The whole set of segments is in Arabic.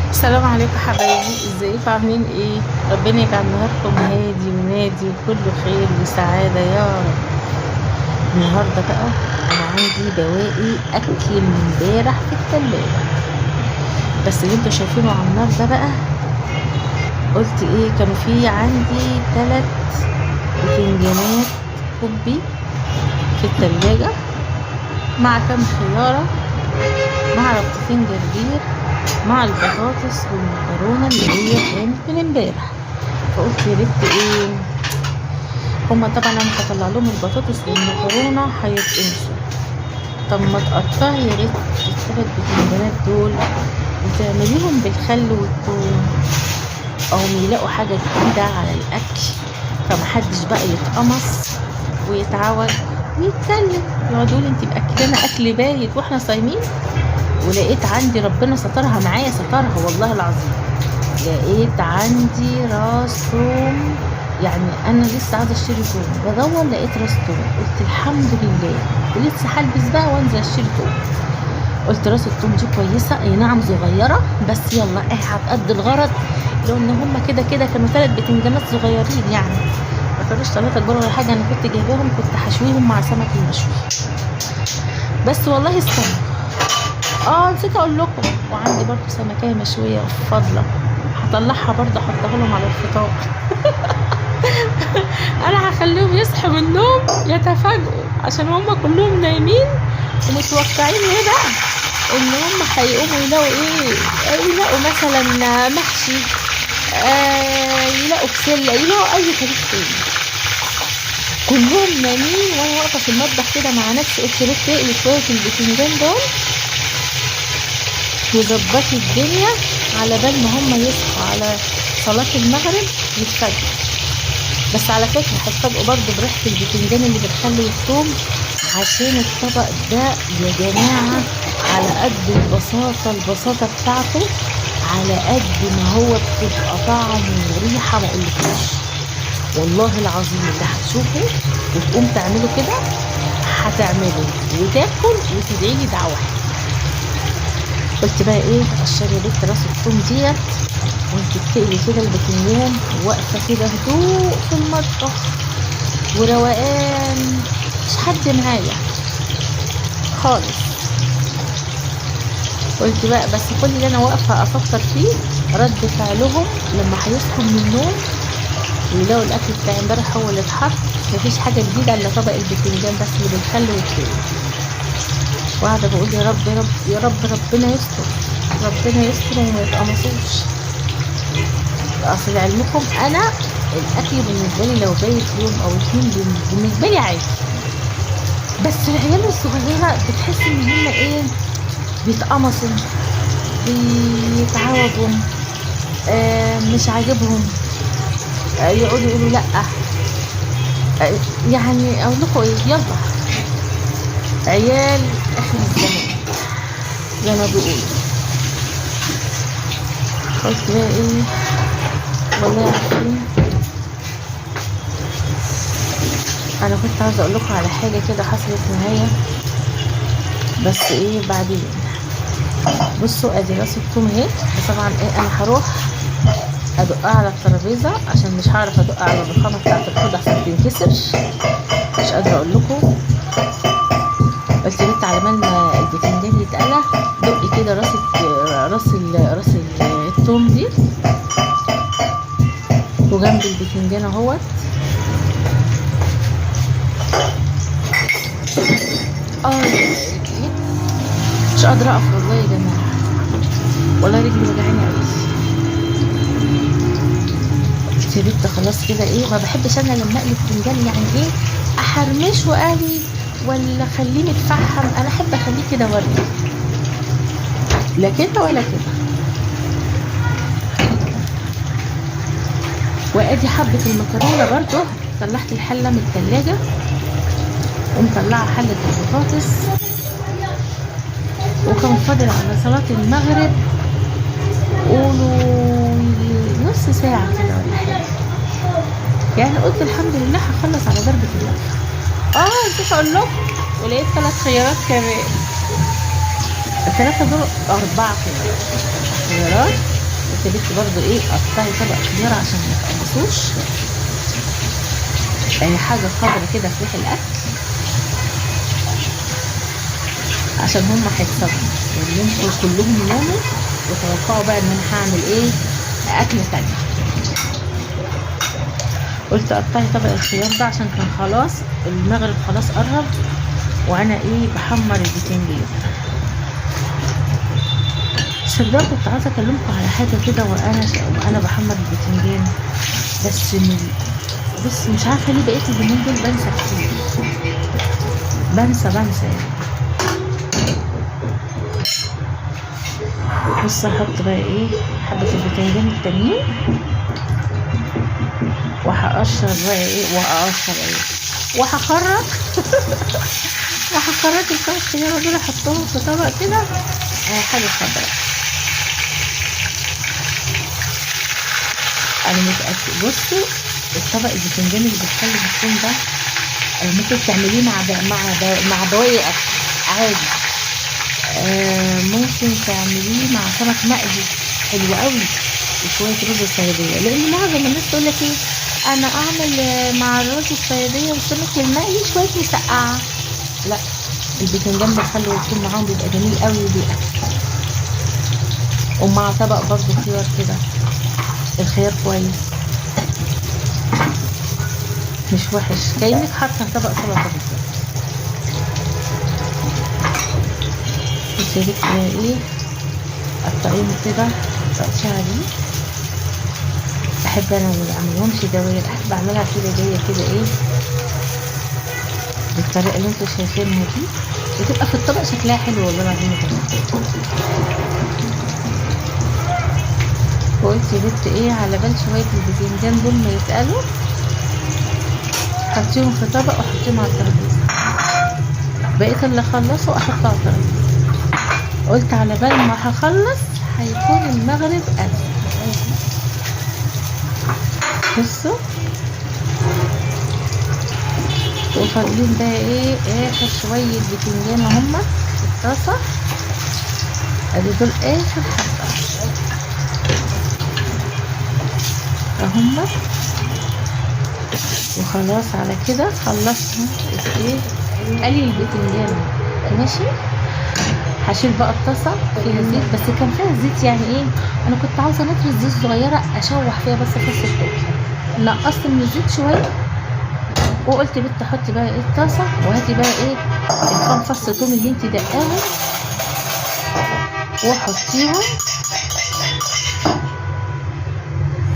السلام عليكم حبايبي، ازيكم عاملين ايه؟ ربنا يجعل نهاركم هادي ونادي وكله خير وسعادة يا رب. النهاردة بقى انا عندي بواقي اكل من امبارح في التلاجة، بس اللي انتوا شايفينه على النار ده بقى قلت ايه، كانوا في عندي 3 بتنجانات كوبي في التلاجة مع كام خيارة مع ربطتين جرجير مع البطاطس والمكرونه اللي هي كانت من امبارح. فقلت يا ريت ايه، هما طبعا انا هطلع لهم البطاطس والمكرونه هيتقمصوا، طب ما تقطعي يا ريت ال3 بتنجانات دول وتعمليهم بالخل والثوم، او يلاقوا حاجه جديده على الاكل، فمحدش بقى يتقمص ويتعوج ويتكلم يقعدوا يقولوا انت مأكلنا اكل بايت واحنا صايمين. ولقيت عندي ربنا سترها معايا، سترها والله العظيم، لقيت عندي راس توم. يعني انا لسه عايزه اشتري توم، بدور لقيت راس توم، قلت الحمد لله، لسه هلبس بقى وانزل اشتري توم. قلت راس التوم دي كويسه، اي نعم صغيره بس يلا ايه هتقضي الغرض، لو ان هما كده كده كانوا 3 بتنجانات صغيرين، يعني ما كانوش 3 كبار ولا حاجه، انا كنت جايباهم كنت هشويهم مع سمك المشوي. بس والله استنى، نسيت اقول لكم، وعندي برضو سمكية مشوية فاضلة، هطلعها برضو احطها لهم على الفطار. انا هخليهم يصحوا من النوم يتفاجئوا، عشان هم كلهم نايمين ومتوقعين ايه بقى، ان هم هيقوموا يلاقوا ايه، يلاقوا مثلا محشي، يلاقوا بسلة، يلاقوا اي تاريخ تاني. كلهم نايمين وانا واقفة في المطبخ كده مع نفسي، قلت ليه تقلي شوية البتنجان دول وظبطي الدنيا على بال ما هم يصحوا على صلاة المغرب يتفاجئوا. بس على فكرة هتفاجئوا برضو بريحة البتنجان اللي بالخل والثوم، عشان الطبق ده يا جماعة على قد البساطة بتاعته، على قد ما هو بتبقى طعم وريحة ما اقولكوش. والله العظيم اللي هتشوفه وتقوم تعمله كده هتعمله وتاكل وتدعيلي دعوة. قلت بقى ايه، اشتري يا بنت راس الثوم ديت وانت بتقلي كده البتنجان، واقفه كده هدوء في المطبخ وروقان، مش حد معايا خالص. قلت بقى بس كل اللي انا واقفه افكر فيه رد فعلهم لما هيصحوا من النوم ويلاقوا الاكل بتاع امبارح هو اللي اتحط، مفيش حاجه جديده الا طبق البتنجان بس اللي بالخل والثوم. وقاعده بقول يا رب يا رب يا رب، ربنا يستر، ربنا يستر وما يتقمصوش. اصل علمكم انا الاكل بالنسبه لي لو بايت يوم او 2 بالنسبه لي عادي، بس العيال الصغيره بتحس ان هم ايه، بيتقمصوا، بيتعوجوا، مش عاجبهم، يقعدوا يقولوا لا، يعني اقول لكم ايه، يلا عيال اخر الزمان زي ما بيقولوا. قلت بقى ايه، والله عارفين انا كنت عاوزه اقول لكم على حاجه كده حصلت معايا، بس ايه بعدين. بصوا ادي راس الثوم اهي، بس طبعا ايه انا هروح ادقها على الترابيزه عشان مش هعرف ادق على الرخامه بتاعت الحوض عشان تنكسر، مش قادره اقول لكم. قلت بنت على بال ما البتنجان يتقلى دقي كده راس الثوم دي، وجنب البتنجان اهوت. رجلي مش قادره اقف والله يا جماعه، والله رجلي وجعاني قوي. قلت يا بنت خلاص كده ايه، ما بحبش انا لما اقلي البتنجان يعني ايه احرمشه قوي ولا اخليه متفحم، انا احب اخليه كده وردي، لا كده ولا كده. وادي حبه المكرونه برضو، طلعت الحله من التلاجة ومطلعه حله البطاطس، وكان فاضل على صلاه المغرب قولوا نص ساعه كده ولا حاجه، يعني قلت الحمد لله هخلص على ضربه اللحمه. نسيت اقول لكم، ولقيت 3 خيارات كمان، ال3 دول 4 خيارات، قلت يا بنتي برضو ايه قطعي طبق خيار عشان ما تقمصوش اي حاجه خضرا كده في ريح الاكل، عشان هم هيتصدموا ويمكن كلهم يناموا وتوقعوا بقى ان انا هعمل ايه اكل تاني. قلت قطعي طبق الخيار ده عشان كان خلاص المغرب خلاص قرب، وانا ايه بحمر البتنجان. صدق كنت عايزه اكلمكم على حاجه كده وانا بحمر البتنجان، بس مش عارفه ليه بقيت اليومين دول بنسى كتير، بنسى يعني. بص هحط بقى ايه حبه البتنجان التانيين، وهقشر بقى ايه وهخرج الخمس خيار دول احطهم في طبق كده حاجه خضراء. انا متاكد بصوا الطبق البتنجان اللي بيتخلي بالثوم ده ممكن تعمليه مع بواقي اكل عادي، ممكن تعمليه مع سمك مقلي حلو قوي وشويه رز الصياديه، لان معظم الناس تقول لك ايه انا اعمل مع الرز الصياديه والسمك المقلي شويه مسقعه. لا، البتنجان بالخل والثوم معاهم بيبقى جميل قوي وبيأكل. ومع طبق برضو خيار كده، الخيار كويس مش وحش، كأنك حاطه طبق سلطه بالظبط. بصي بقى ايه قطعيهم كده تقطيعه دي، بحب انا ما اعملهمش دواير، احب اعملها كده جايه كده ايه بالطريقه اللي انتوا شايفينها دي، بتبقى في الطبق شكلها حلو والله العظيم. وقلت يا بنت ايه على بال شويه البتنجان دول ما يتقلوا حطيهم في طبق وحطيهم على الترابيزه، بقيت اللي اخلصه احطه على الترابيزه. قلت على بال ما هخلص هيكون المغرب أذن. بصوا وفاضلين بقى ايه اخر شويه بتنجان هما في الطاسه، ادي دول اخر حبه هما، وخلاص على كده خلصنا ايه قلي البتنجان ماشي. هشيل بقى الطاسه فيها زيت، بس كان فيها زيت يعني ايه انا كنت عاوزه نقطه زيت صغيره اشوح فيها بس فص الثوم، نقصت من الزيت شويه وقلت يا بنت حطي بقى ايه الطاسه وهاتي بقى ايه الكام فص ثوم اللي انت دقاهم وحطيهم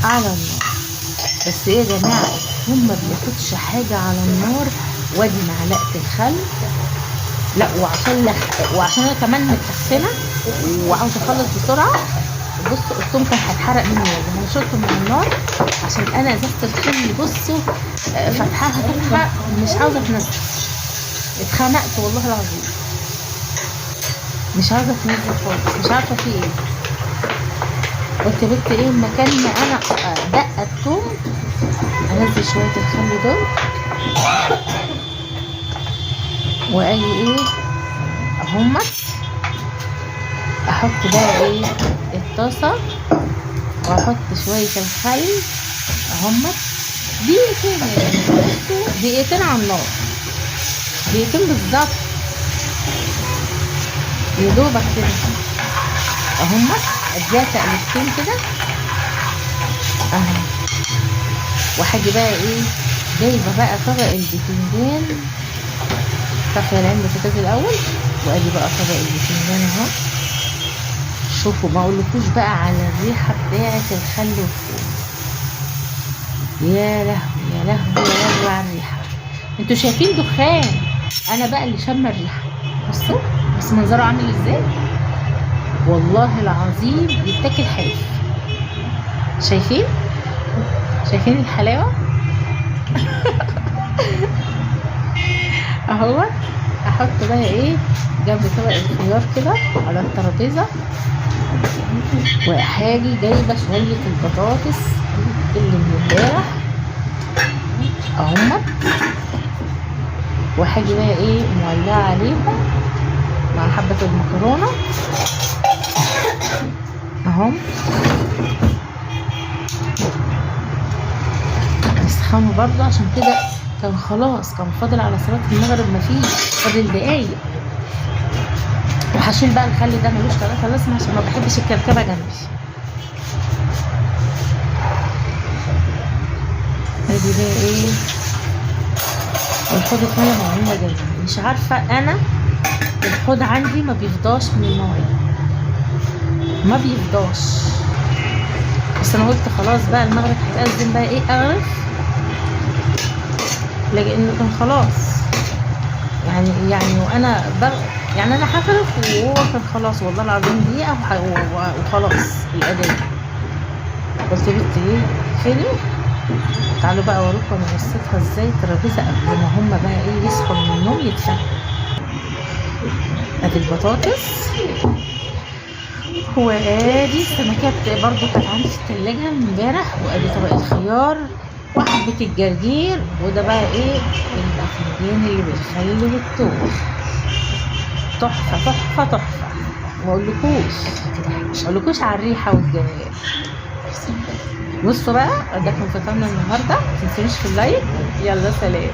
على النار. بس ايه يا جماعه الثوم ما بياخدش حاجه على النار، وادي معلقه الخل. لا وعشان انا كمان متخنه وعاوزه اخلص بسرعه، بصوا الثوم كان هيتحرق مني والله، انا شلته من النار عشان انا ازازه الخل بصوا فتحه مش عاوزه تنزل، اتخنقت والله العظيم مش عاوزه تنزل خالص، مش عارفه في ايه. قلت يا بنت ايه مكان ما انا دق الثوم انزل شويه الخل دول واجي ايه اهمت احط بقى ايه الطاسه واحط شويه الخل اهمت دقيقتين، دقيقتين على النار، دقيقتين بالظبط يا دوبك كده اهمت اديها تقلبتين كده اهو. وهاجي بقى ايه جايبه بقى طبق البتنجان، طفي العين البوتاجاز الاول وادي بقى طبق البتنجان اهو. شوفوا ما اقولكوش بقى على الريحه بتاعه الخل والثوم، يا لهوي يا لهوي يا لهوي على الريحه، انتوا شايفين دخان، انا بقى اللي شامه الريحه. بصوا بس منظره عامل ازاي والله العظيم يتاكل حاف. شايفين الحلاوه اهو. احط بقى ايه جنب طبق الخيار كده على الترابيزه، وهاجي جايبه شويه البطاطس اللي من امبارح اهمت، وهاجي بقى ايه مولعه عليهم مع حبه المكرونه اهو. اهم يسخنوا برضه، عشان كده كان خلاص كان فاضل على صلاة المغرب مفيش، فاضل دقايق. وهشيل بقى الخل ده ملوش 3 لازمة عشان ما بحبش الكركبة جنبي. ادي بقى ايه الحوض اتملى مواعين جدا. مش عارفة انا الحوض عندي ما بيفضاش من المواعين، ما بيفضاش. بس انا قلت خلاص بقى المغرب هتأذن بقى ايه اغرف، لانه كان خلاص يعني وانا يعني انا هغرف وهو كان خلاص والله العظيم دقيقة وخلاص الأداء. قلت بنتي ايه فيني، تعالوا بقى اوريكم انا بصيتها ازاي الترابيزه قبل ما هما بقى ايه يصحوا من النوم يدفنوا. ادي البطاطس، وادي السمكات برضو كانت عندي في التلاجة من امبارح، وادي طبق الخيار وحبة الجرجير، وده بقى ايه الباذنجان اللي بالخل والثوم. تحفة تحفة تحفة، مش هقولكوش على الريحة والجمال. بصوا بقى ده كان فطارنا النهارده، متنسوش في اللايك. يلا سلام.